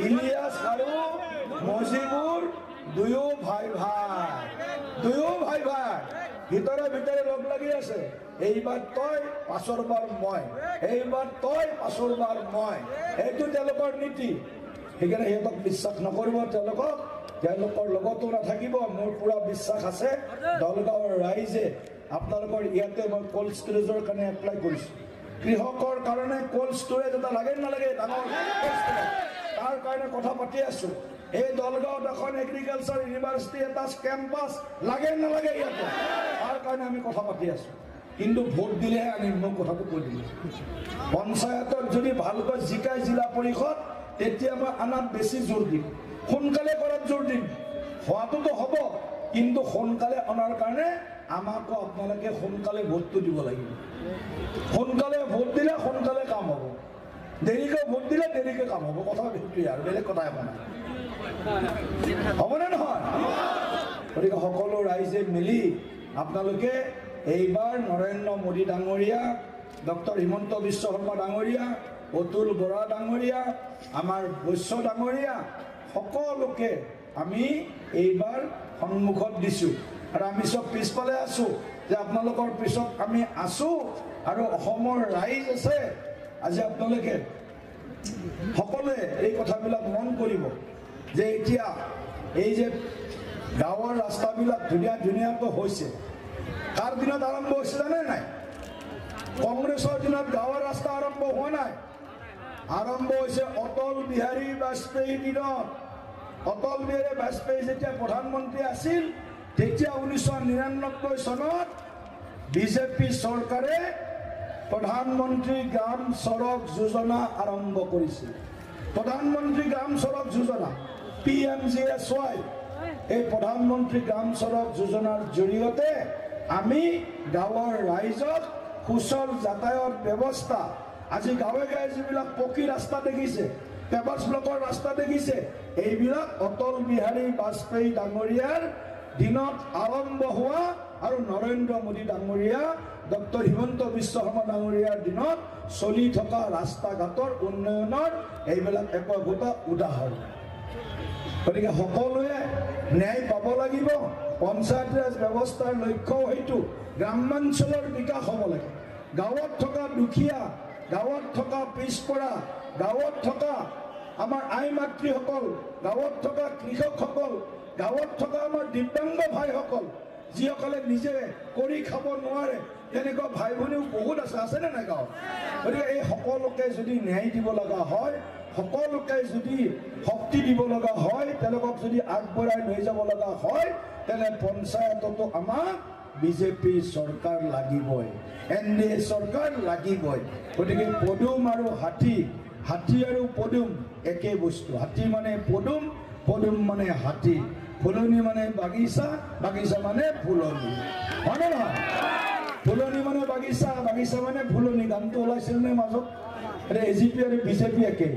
ইলিয়াস আৰু মজিবুৰ দুয়ো ভাই ভিতৰে ভিতৰে লগ লাগি আছে। এইবাৰ তই পাছৰবাৰ মই, এইবাৰ তই পাছৰবাৰ মই, এইটো তেওঁলোকৰ নীতি। সেইকাৰণে সিহঁতক বিশ্বাস নকৰিব। তেওঁলোকৰ লগতো নাথাকিব। মোৰ পুৰা বিশ্বাস আছে দলগাঁৱৰ ৰাইজে আপোনালোকৰ ইয়াতে মই কোল্ড ষ্টৰেজৰ কাৰণে এপ্লাই কৰিছোঁ। কৃষকৰ কাৰণে কোল্ড ষ্টৰেজ এটা লাগে নালাগে? ডাঙৰ তাৰ কাৰণে কথা পাতি আছোঁ। এই দলগাঁৱত এখন এগ্ৰিকালচাৰ ইউনিভাৰ্চিটি এটা কেম্পাছ লাগে নালাগে ইয়াতে? তাৰ কাৰণে আমি কথা পাতি আছোঁ। কিন্তু ভোট দিলেহে আনিম, মোক কথাটো কৈ দিলোঁ। পঞ্চায়তত যদি ভালকৈ জিকায় জিলা পৰিষদ, তেতিয়া মই আনাত বেছি জোৰ দিম, সোনকালে কৰাত জোৰ দিম। হোৱাটোতো হ'ব, কিন্তু সোনকালে অনাৰ কাৰণে আমাকো আপোনালোকে সোনকালে ভোটটো দিব লাগিব। সোনকালে ভোট দিলে সোনকালে কাম হ'ব, দেৰিকৈ ভোট দিলে দেৰিকৈ কাম হ'ব। কথা সেইটোৱে আৰু বেলেগ কথাই হ'ব নাই, হ'বনে নহয়? গতিকে সকলো ৰাইজে মিলি আপোনালোকে এইবাৰ নৰেন্দ্ৰ মোদী ডাঙৰীয়া, ডক্টৰ হিমন্ত বিশ্ব শৰ্মা ডাঙৰীয়া, অতুল বৰা ডাঙৰীয়া, আমাৰ বৈশ্য ডাঙৰীয়া, সকলোকে আমি এইবাৰ সন্মুখত দিছোঁ। আৰু আমি চব পিছফালে আছোঁ যে আপোনালোকৰ পিছত আমি আছোঁ। আৰু অসমৰ ৰাইজ আছে। আজি আপোনালোকে সকলোৱে এই কথাবিলাক মন কৰিব যে এতিয়া এই যে গাঁৱৰ ৰাস্তাবিলাক ধুনীয়াকৈ হৈছে, কাৰ দিনত আৰম্ভ হৈছে জানে নাই? কংগ্ৰেছৰ দিনত গাঁৱৰ ৰাস্তা আৰম্ভ হোৱা নাই, আৰম্ভ হৈছে অটল বিহাৰী বাজপেয়ীৰ দিনত। অটল বিহাৰী বাজপেয়ী যেতিয়া প্ৰধানমন্ত্ৰী আছিল, তেতিয়া 1999 চনত বিজেপি চৰকাৰে প্ৰধানমন্ত্ৰী গ্ৰাম সড়ক যোজনা আৰম্ভ কৰিছিল। প্ৰধানমন্ত্ৰী গ্ৰাম সড়ক যোজনা PMGSY, এই প্ৰধানমন্ত্ৰী গ্ৰাম সড়ক যোজনাৰ জৰিয়তে আমি গাঁৱৰ ৰাইজক সুচল যাতায়াত ব্যৱস্থা, আজি গাঁৱে গাঁৱে যিবিলাক পকী ৰাস্তা দেখিছে, পেভাৰ্ছ ব্লকৰ ৰাস্তা দেখিছে, এইবিলাক অটল বিহাৰী বাজপেয়ী ডাঙৰীয়াৰ দিনত আৰম্ভ হোৱা আৰু নৰেন্দ্ৰ মোদী ডাঙৰীয়া, ডক্টৰ হিমন্ত বিশ্ব শৰ্মা ডাঙৰীয়াৰ দিনত চলি থকা ৰাস্তা ঘাটৰ উন্নয়নৰ এইবিলাক একোটা উদাহৰণ। গতিকে সকলোৱে ন্যায় পাব লাগিব। পঞ্চায়ত ৰাজ ব্যৱস্থাৰ লক্ষ্য সেইটো গ্ৰামাঞ্চলৰ বিকাশ হ'ব লাগে। গাঁৱত থকা দুখীয়া, গাঁৱত থকা পিছপৰা, গাঁৱত থকা আমাৰ আই মাতৃসকল, গাঁৱত থকা কৃষকসকল, গাঁৱত থকা আমাৰ দিব্যাংগ ভাইসকল, যিসকলে নিজে কৰি খাব নোৱাৰে, তেনেকুৱা ভাই ভনীও বহুত আছেনে নাই গাঁৱত? গতিকে এই সকলোকে যদি ন্যায় দিব লগা হয়, সকলোকে যদি শক্তি দিব লগা হয়, তেওঁলোকক যদি আগবঢ়াই লৈ যাব লগা হয়, তেনে পঞ্চায়ততো আমাক বিজেপি চৰকাৰ লাগিবই, NDA চৰকাৰ লাগিবই। গতিকে পদুম আৰু হাতী, হাতী আৰু পদুম একে বস্তু। হাতী মানে পদুম, পদুম মানে হাতী, ফুলনি মানে বাগিচা, বাগিচা মানে ফুলনি, হয়নে নহয়? ফুলনি মানে বাগিচা, বাগিচা মানে ফুলনি। গানটো ওলাইছিল নে মাজত? AGP আৰু বিজেপি একে।